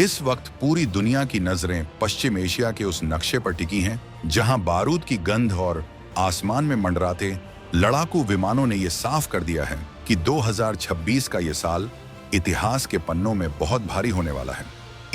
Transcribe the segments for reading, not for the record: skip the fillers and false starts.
इस वक्त पूरी दुनिया की नजरें पश्चिम एशिया के उस नक्शे पर टिकी हैं जहां बारूद की गंध और आसमान में मंडराते लड़ाकू विमानों ने यह साफ कर दिया है कि 2026 का यह साल इतिहास के पन्नों में बहुत भारी होने वाला है।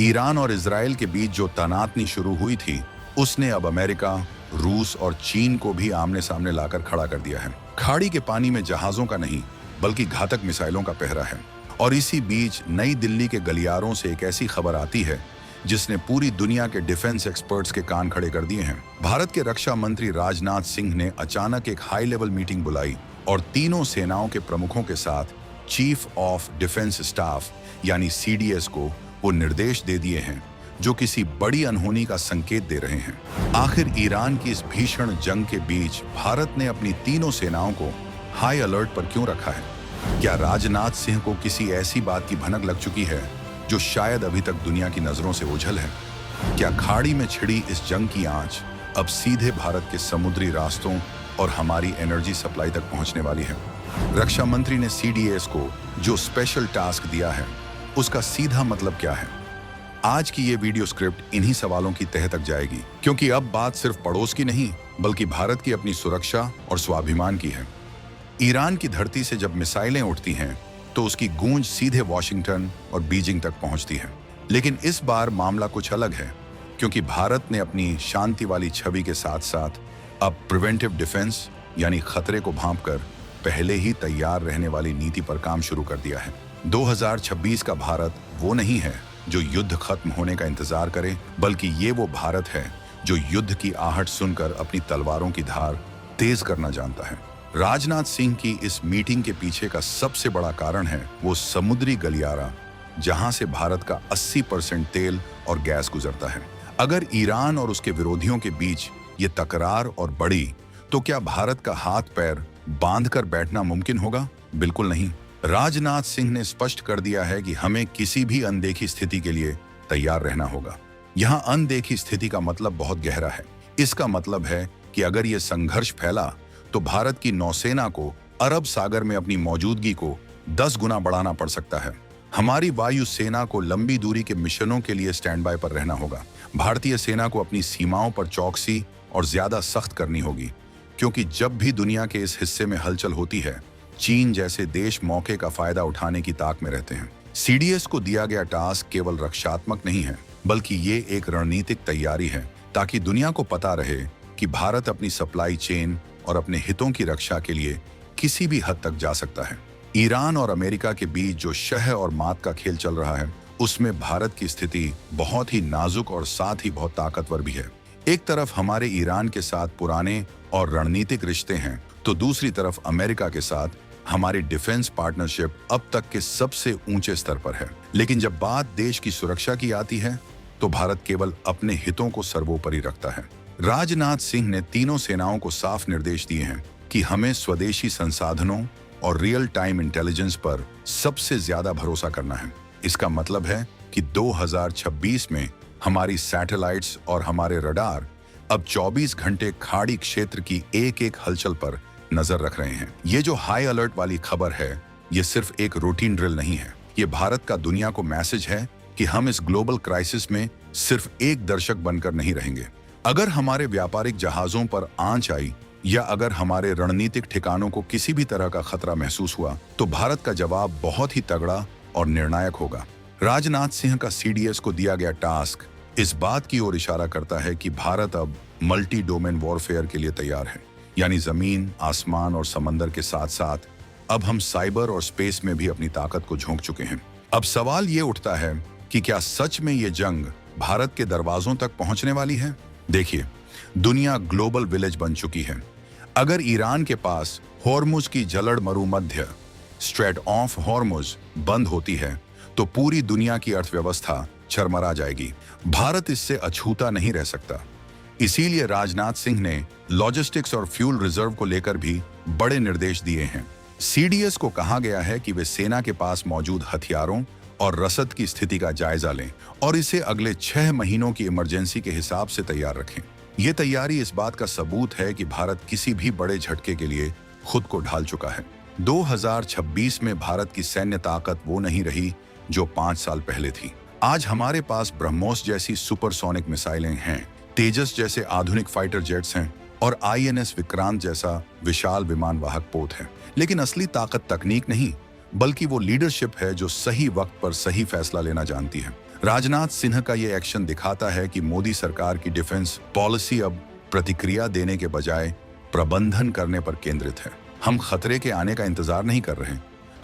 ईरान और इजराइल के बीच जो तनातनी शुरू हुई थी, उसने अब अमेरिका, रूस और चीन को भी आमने सामने लाकर खड़ा कर दिया है। खाड़ी के पानी में जहाजों का नहीं बल्कि घातक मिसाइलों का पहरा है। और इसी बीच नई दिल्ली के गलियारों से एक ऐसी खबर आती है जिसने पूरी दुनिया के डिफेंस एक्सपर्ट्स के कान खड़े कर दिए हैं। भारत के रक्षा मंत्री राजनाथ सिंह ने अचानक एक हाई लेवल मीटिंग बुलाई और तीनों सेनाओं के प्रमुखों के साथ चीफ ऑफ डिफेंस स्टाफ यानी CDS को वो निर्देश दे दिए हैं जो किसी बड़ी अनहोनी का संकेत दे रहे हैं। आखिर ईरान की इस भीषण जंग के बीच भारत ने अपनी तीनों सेनाओं को हाई अलर्ट पर क्यों रखा है? क्या राजनाथ सिंह को किसी ऐसी बात की भनक लग चुकी है जो शायद अभी तक दुनिया की नजरों से ओझल है? क्या खाड़ी में छिड़ी इस जंग की आंच अब सीधे भारत के समुद्री रास्तों और हमारी एनर्जी सप्लाई तक पहुंचने वाली है? रक्षा मंत्री ने CDS को जो स्पेशल टास्क दिया है उसका सीधा मतलब क्या है? आज की ये वीडियो स्क्रिप्ट इन्हीं सवालों की तह तक जाएगी, क्योंकि अब बात सिर्फ पड़ोस की नहीं बल्कि भारत की अपनी सुरक्षा और स्वाभिमान की है। ईरान की धरती से जब मिसाइलें उठती हैं तो उसकी गूंज सीधे वॉशिंगटन और बीजिंग तक पहुंचती है। लेकिन इस बार मामला कुछ अलग है, क्योंकि भारत ने अपनी शांति वाली छवि के साथ साथ अब प्रिवेंटिव डिफेंस यानी खतरे को भांपकर पहले ही तैयार रहने वाली नीति पर काम शुरू कर दिया है। 2026 का भारत वो नहीं है जो युद्ध खत्म होने का इंतजार करे, बल्कि ये वो भारत है जो युद्ध की आहट सुनकर अपनी तलवारों की धार तेज करना जानता है। राजनाथ सिंह की इस मीटिंग के पीछे का सबसे बड़ा कारण है वो समुद्री गलियारा जहां से भारत का 80% तेल और गैस गुजरता है। अगर ईरान और उसके विरोधियों के बीच ये तकरार और बढ़ी तो क्या भारत का हाथ पैर बांधकर बैठना मुमकिन होगा? बिल्कुल नहीं। राजनाथ सिंह ने स्पष्ट कर दिया है कि हमें किसी भी अनदेखी स्थिति के लिए तैयार रहना होगा। यहाँ अनदेखी स्थिति का मतलब बहुत गहरा है। इसका मतलब है कि अगर ये संघर्ष फैला तो भारत की नौसेना को अरब सागर में अपनी मौजूदगी को 10 गुना बढ़ाना पड़ सकता है। हमारी वायु सेना को लंबी दूरी के मिशनों के लिए स्टैंड बाय पर रहना होगा। भारतीय सेना को अपनी सीमाओं पर चौकसी और ज्यादा सख्त करनी होगी, क्योंकि जब भी दुनिया के इस हिस्से में हलचल होती है, चीन जैसे देश मौके का फायदा उठाने की ताक में रहते हैं। CDS को दिया गया टास्क केवल रक्षात्मक नहीं है, बल्कि ये एक रणनीतिक तैयारी है ताकि दुनिया को पता रहे कि भारत अपनी सप्लाई चेन और अपने हितों की रक्षा के लिए किसी भी हद तक जा सकता है। ईरान और अमेरिका के बीच जो शह और मात का खेल चल रहा है, उसमें भारत की स्थिति बहुत ही नाजुक और साथ ही बहुत ताकतवर भी है। एक तरफ हमारे ईरान के साथ पुराने और रणनीतिक रिश्ते हैं, तो दूसरी तरफ अमेरिका के साथ हमारी डिफेंस पार्टनरशिप अब तक के सबसे ऊंचे स्तर पर है। लेकिन जब बात देश की सुरक्षा की आती है तो भारत केवल अपने हितों को सर्वोपरि रखता है। राजनाथ सिंह ने तीनों सेनाओं को साफ निर्देश दिए हैं कि हमें स्वदेशी संसाधनों और रियल टाइम इंटेलिजेंस पर सबसे ज्यादा भरोसा करना है। इसका मतलब है कि 2026 में हमारी सैटेलाइट्स और हमारे रडार अब 24 घंटे खाड़ी क्षेत्र की एक एक हलचल पर नजर रख रहे हैं। ये जो हाई अलर्ट वाली खबर है, ये सिर्फ एक रूटीन ड्रिल नहीं है। ये भारत का दुनिया को मैसेज है कि हम इस ग्लोबल क्राइसिस में सिर्फ एक दर्शक बनकर नहीं रहेंगे। अगर हमारे व्यापारिक जहाजों पर आंच आई या अगर हमारे रणनीतिक ठिकानों को किसी भी तरह का खतरा महसूस हुआ तो भारत का जवाब बहुत ही तगड़ा और निर्णायक होगा। राजनाथ सिंह का CDS को दिया गया टास्क इस बात की ओर इशारा करता है कि भारत अब मल्टी डोमेन वॉरफेयर के लिए तैयार है, यानी जमीन, आसमान और समंदर के साथ साथ अब हम साइबर और स्पेस में भी अपनी ताकत को झोंक चुके हैं। अब सवाल ये उठता है कि क्या सच में ये जंग भारत के दरवाजों तक पहुंचने वाली है? देखिए, दुनिया ग्लोबल विलेज बन चुकी है। अगर ईरान के पास हॉर्मुज की जलड़ मरुमध्य स्ट्रेट ऑफ हॉर्मुज बंद होती है तो पूरी दुनिया की अर्थव्यवस्था चरमरा जाएगी। भारत इससे अछूता नहीं रह सकता। इसीलिए राजनाथ सिंह ने लॉजिस्टिक्स और फ्यूल रिजर्व को लेकर भी बड़े निर्देश दिए हैं। CDS को कहा गया है कि वे सेना के पास मौजूद हथियारों और रसद की स्थिति का जायजा लें और इसे अगले 6 महीनों की इमरजेंसी के हिसाब से तैयार रखें। ये तैयारी इस बात का सबूत है कि भारत किसी भी बड़े झटके के लिए खुद को ढाल चुका है। 2026 में भारत की सैन्य ताकत वो नहीं रही जो 5 साल पहले थी। आज हमारे पास ब्रह्मोस जैसी सुपरसोनिक मिसाइलें हैं, तेजस जैसे आधुनिक फाइटर जेट्स हैं और आईएनएस विक्रांत जैसा विशाल विमान वाहक पोत है। लेकिन असली ताकत तकनीक नहीं, बल्कि वो लीडरशिप है जो सही वक्त पर सही फैसला लेना जानती है। राजनाथ सिंह का ये एक्शन दिखाता है कि मोदी सरकार की डिफेंस पॉलिसी अब प्रतिक्रिया देने के बजाय प्रबंधन करने पर केंद्रित है। हम खतरे के आने का इंतजार नहीं कर रहे,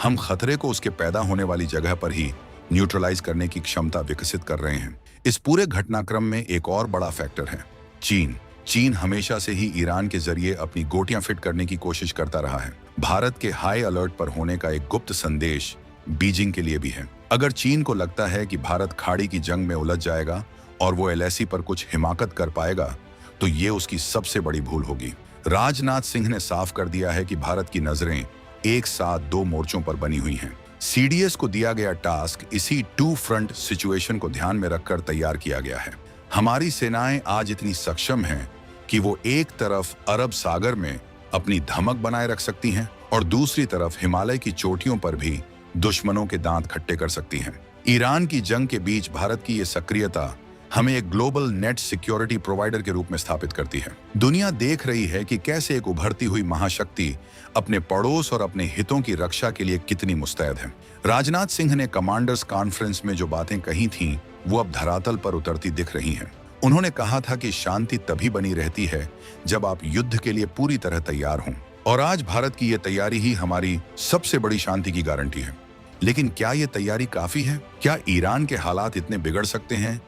हम खतरे को उसके पैदा होने वाली जगह पर ही न्यूट्रलाइज करने की क्षमता विकसित कर रहे हैं। इस पूरे घटनाक्रम में एक और बड़ा फैक्टर है चीन। चीन हमेशा से ही ईरान के जरिए अपनी गोटियां फिट करने की कोशिश करता रहा है। भारत के हाई अलर्ट पर होने का एक गुप्त संदेश बीजिंग के लिए भी है। अगर चीन को लगता है कि भारत खाड़ी की जंग में उलझ जाएगा और वो एलएसी पर कुछ हिमाकत कर पाएगा, तो ये उसकी सबसे बड़ी भूल होगी। राजनाथ सिंह ने साफ कर दिया है कि भारत की नजरें एक साथ दो मोर्चों पर बनी हुई हैं। सीडीएस को दिया गया टास्क इसी टू फ्रंट सिचुएशन को ध्यान में रखकर तैयार किया गया है। हमारी सेनाएं आज इतनी सक्षम हैं कि वो एक तरफ अरब सागर में अपनी धमक बनाए रख सकती हैं और दूसरी तरफ हिमालय की चोटियों पर भी दुश्मनों के दांत खट्टे कर सकती हैं। ईरान की जंग के बीच भारत की ये सक्रियता हमें एक ग्लोबल नेट सिक्योरिटी प्रोवाइडर के रूप में स्थापित करती है। दुनिया देख रही है कि कैसे एक उभरती हुई महाशक्ति अपने पड़ोस और अपने हितों की रक्षा के लिए कितनी मुस्तैद है। राजनाथ सिंह ने कमांडर्स कॉन्फ्रेंस में जो बातें कही थीं, वो अब धरातल पर उतरती दिख रही हैं। उन्होंने कहा था कि शांति तभी बनी रहती है जब आप युद्ध के लिए पूरी तरह तैयार हों, और आज भारत की ये तैयारी ही हमारी सबसे बड़ी शांति की गारंटी है। लेकिन क्या ये तैयारी काफी है? क्या ईरान के हालात इतने बिगड़ सकते हैं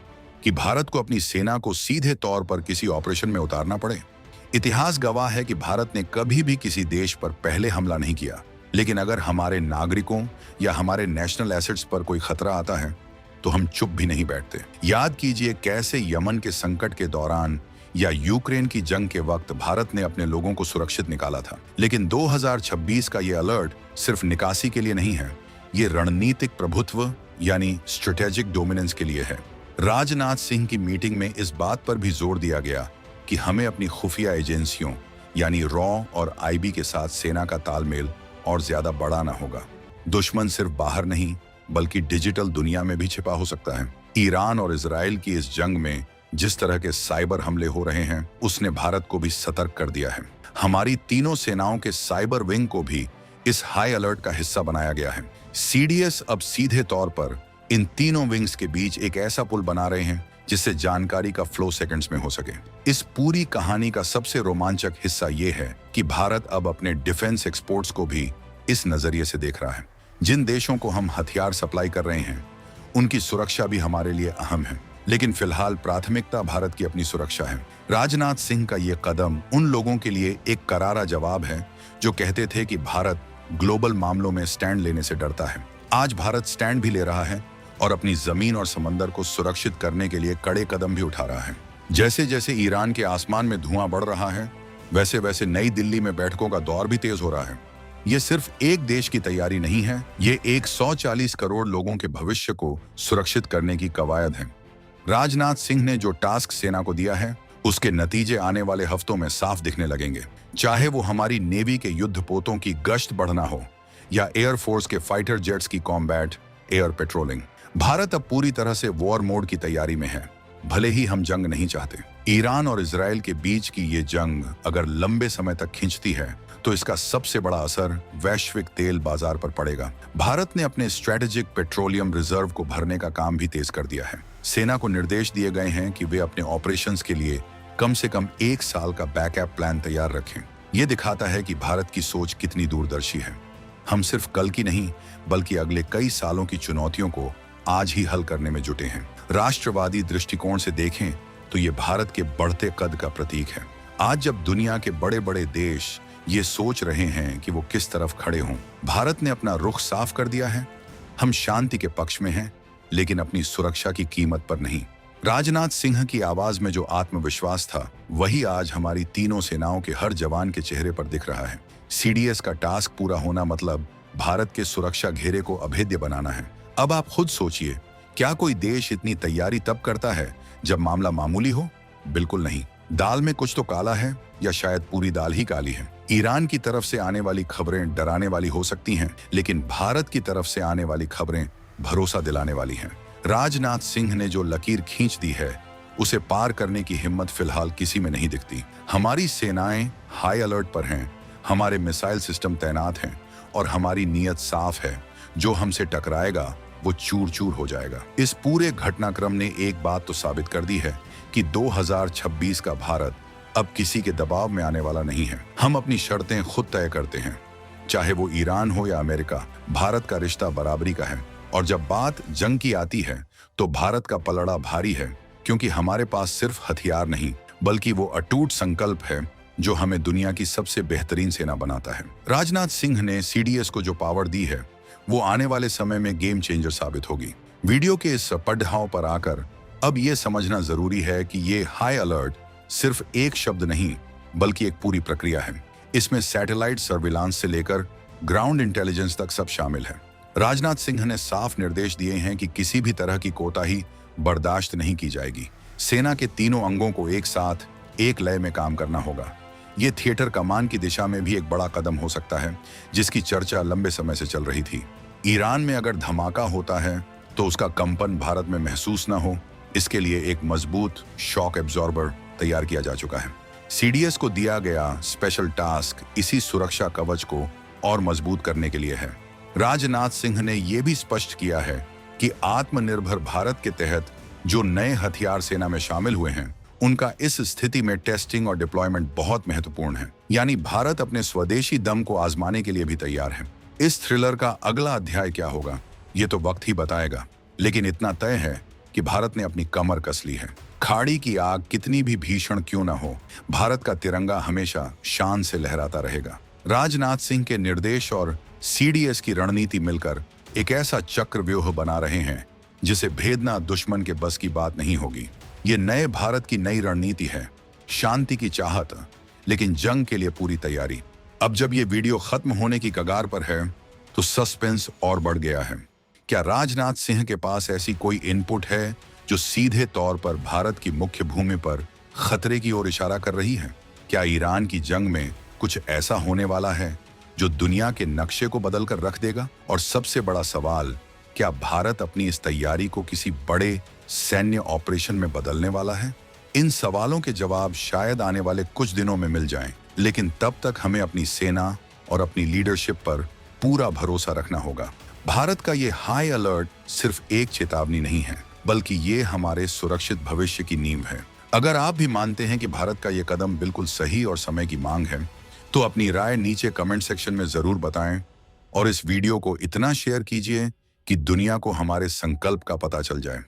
कि भारत को अपनी सेना को सीधे तौर पर किसी ऑपरेशन में उतारना पड़े? इतिहास गवाह है कि भारत ने कभी भी किसी देश पर पहले हमला नहीं किया, लेकिन अगर हमारे नागरिकों या हमारे नेशनल एसेट्स पर कोई खतरा आता है तो हम चुप भी नहीं बैठते। याद कीजिए कैसे यमन के संकट के दौरान या यूक्रेन की जंग के वक्त भारत ने अपने लोगों को सुरक्षित निकाला था। लेकिन 2026 का ये अलर्ट सिर्फ निकासी के लिए नहीं है, ये रणनीतिक प्रभुत्व यानी स्ट्रेटेजिक डोमिनेंस के लिए है। राजनाथ सिंह की मीटिंग में इस बात पर भी जोर दिया गया कि हमें अपनी खुफिया एजेंसियों यानी रॉ और आईबी के साथ सेना का तालमेल और ज्यादा बढ़ाना होगा। दुश्मन सिर्फ बाहर नहीं बल्कि डिजिटल दुनिया में भी छिपा हो सकता है। ईरान और इजराइल की इस जंग में जिस तरह के साइबर हमले हो रहे हैं, उसने भारत को भी सतर्क कर दिया है। हमारी तीनों सेनाओं के साइबर विंग को भी इस हाई अलर्ट का हिस्सा बनाया गया है। सीडीएस अब सीधे तौर पर इन तीनों विंग्स के बीच एक ऐसा पुल बना रहे हैं जिससे जानकारी का फ्लो सेकंड्स में हो सके। इस पूरी कहानी का सबसे रोमांचक हिस्सा ये है कि भारत अब अपने डिफेंस एक्सपोर्ट्स को भी इस नजरिए से देख रहा है। जिन देशों को हम हथियार सप्लाई कर रहे हैं, उनकी सुरक्षा भी हमारे लिए अहम है, लेकिन फिलहाल प्राथमिकता भारत की अपनी सुरक्षा है। राजनाथ सिंह का ये कदम उन लोगों के लिए एक करारा जवाब है जो कहते थे कि भारत ग्लोबल मामलों में स्टैंड लेने से डरता है। आज भारत स्टैंड भी ले रहा है और अपनी जमीन और समंदर को सुरक्षित करने के लिए कड़े कदम भी उठा रहा है। जैसे जैसे ईरान के आसमान में धुआं बढ़ रहा है, वैसे वैसे नई दिल्ली में बैठकों का दौर भी तेज हो रहा है। ये सिर्फ एक देश की तैयारी नहीं है, ये 140 करोड़ लोगों के भविष्य को सुरक्षित करने की कवायद है। राजनाथ सिंह ने जो टास्क सेना को दिया है, उसके नतीजे आने वाले हफ्तों में साफ दिखने लगेंगे। चाहे वो हमारी नेवी के युद्धपोतों की गश्त बढ़ना हो या एयरफोर्स के फाइटर जेट्स की कॉम्बैट एयर पेट्रोलिंग, भारत अब पूरी तरह से वॉर मोड की तैयारी में है। भले ही हम जंग नहीं चाहते। ईरान और इजराइल के बीच की ये जंग अगर लंबे समय तक खिंचती है तो इसका सबसे बड़ा असर वैश्विक तेल बाजार पर पड़ेगा। भारत ने अपने स्ट्रेटेजिक पेट्रोलियम रिजर्व को भरने का काम भी तेज कर दिया है। सेना को निर्देश दिए गए हैं कि वे अपने ऑपरेशंस के लिए कम से कम 1 साल का बैकअप प्लान तैयार रखें। ये दिखाता है कि भारत की सोच कितनी दूरदर्शी है। हम सिर्फ कल की नहीं बल्कि अगले कई सालों की चुनौतियों को आज ही हल करने में जुटे हैं। राष्ट्रवादी दृष्टिकोण से देखें तो ये भारत के बढ़ते कद का प्रतीक है। आज जब दुनिया के बड़े बड़े देश ये सोच रहे हैं कि वो किस तरफ खड़े हों, भारत ने अपना रुख साफ कर दिया है। हम शांति के पक्ष में हैं, लेकिन अपनी सुरक्षा की कीमत पर नहीं। राजनाथ सिंह की आवाज में जो आत्मविश्वास था, वही आज हमारी तीनों सेनाओं के हर जवान के चेहरे पर दिख रहा है। सीडीएस का टास्क पूरा होना मतलब भारत के सुरक्षा घेरे को अभेद्य बनाना है। अब आप खुद सोचिए, क्या कोई देश इतनी तैयारी तब करता है जब मामला मामूली हो? बिल्कुल नहीं। दाल में कुछ तो काला है या शायद पूरी दाल ही काली है। ईरान की तरफ से आने वाली खबरें डराने वाली हो सकती हैं, लेकिन भारत की तरफ से आने वाली खबरें भरोसा दिलाने वाली हैं। राजनाथ सिंह ने जो लकीर खींच दी है उसे पार करने की हिम्मत फिलहाल किसी में नहीं दिखती। हमारी सेनाएं हाई अलर्ट पर हैं, हमारे मिसाइल सिस्टम तैनात हैं और हमारी नीयत साफ है, जो हमसे टकराएगा वो चूर चूर हो जाएगा। इस पूरे घटनाक्रम ने एक बात तो साबित कर दी है कि 2026 का भारत अब किसी के दबाव में आने वाला नहीं है। हम अपनी शर्तें खुद तय करते हैं, चाहे वो ईरान हो या अमेरिका। भारत का रिश्ता बराबरी का है और जब बात जंग की आती है तो भारत का पलड़ा भारी है, क्योंकि हमारे पास सिर्फ हथियार नहीं बल्कि वो अटूट संकल्प है जो हमें दुनिया की सबसे बेहतरीन सेना बनाता है। राजनाथ सिंह ने सीडीएस को जो पावर दी है वो आने वाले समय में गेम चेंजर साबित होगी। वीडियो के इस पड़ाव पर आकर अब ये समझना जरूरी है कि ये हाई अलर्ट सिर्फ एक शब्द नहीं बल्कि एक पूरी प्रक्रिया है। इसमें सैटेलाइट सर्विलांस से लेकर ग्राउंड इंटेलिजेंस तक सब शामिल है। राजनाथ सिंह ने साफ निर्देश दिए हैं कि किसी भी तरह की कोताही बर्दाश्त नहीं की जाएगी। सेना के तीनों अंगों को एक साथ एक लय में काम करना होगा। ये थिएटर कमान की दिशा में भी एक बड़ा कदम हो सकता है, जिसकी चर्चा लंबे समय से चल रही थी। ईरान में अगर धमाका होता है तो उसका कंपन भारत में महसूस न हो, इसके लिए एक मजबूत शॉक एब्जॉर्बर तैयार किया जा चुका है। सीडीएस को दिया गया स्पेशल टास्क इसी सुरक्षा कवच को और मजबूत करने के लिए है। राजनाथ सिंह ने यह भी स्पष्ट किया है कि आत्मनिर्भर भारत के तहत जो नए हथियार सेना में शामिल हुए हैं उनका इस स्थिति में टेस्टिंग और डिप्लॉयमेंट बहुत महत्वपूर्ण है। यानी भारत अपने स्वदेशी दम को आजमाने के लिए भी तैयार है। इस थ्रिलर का अगला अध्याय क्या होगा ये तो वक्त ही बताएगा, लेकिन इतना तय है कि भारत ने अपनी कमर कस ली है। खाड़ी की आग कितनी भी भीषण क्यों न हो, भारत का तिरंगा हमेशा शान से लहराता रहेगा। राजनाथ सिंह के निर्देश और सीडीएस की रणनीति मिलकर एक ऐसा चक्रव्यूह बना रहे हैं जिसे भेदना दुश्मन के बस की बात नहीं होगी। ये नए भारत की नई रणनीति है, शांति की चाहत लेकिन जंग के लिए पूरी तैयारी। अब जब ये वीडियो खत्म होने की कगार पर है तो सस्पेंस और बढ़ गया है। क्या राजनाथ सिंह के पास ऐसी कोई इनपुट है जो सीधे तौर पर भारत की मुख्य भूमि पर खतरे की ओर इशारा कर रही है? क्या ईरान की जंग में कुछ ऐसा होने वाला है जो दुनिया के नक्शे को बदल कर रख देगा? और सबसे बड़ा सवाल, क्या भारत अपनी इस तैयारी को किसी बड़े सैन्य ऑपरेशन में बदलने वाला है? इन सवालों के जवाब शायद आने वाले कुछ दिनों में मिल जाएं, लेकिन तब तक हमें अपनी सेना और अपनी लीडरशिप पर पूरा भरोसा रखना होगा। भारत का ये हाई अलर्ट सिर्फ एक चेतावनी नहीं है, बल्कि ये हमारे सुरक्षित भविष्य की नींव है। अगर आप भी मानते हैं कि भारत का ये कदम बिल्कुल सही और समय की मांग है, तो अपनी राय नीचे कमेंट सेक्शन में जरूर बताएं और इस वीडियो को इतना शेयर कीजिए कि दुनिया को हमारे संकल्प का पता चल जाए।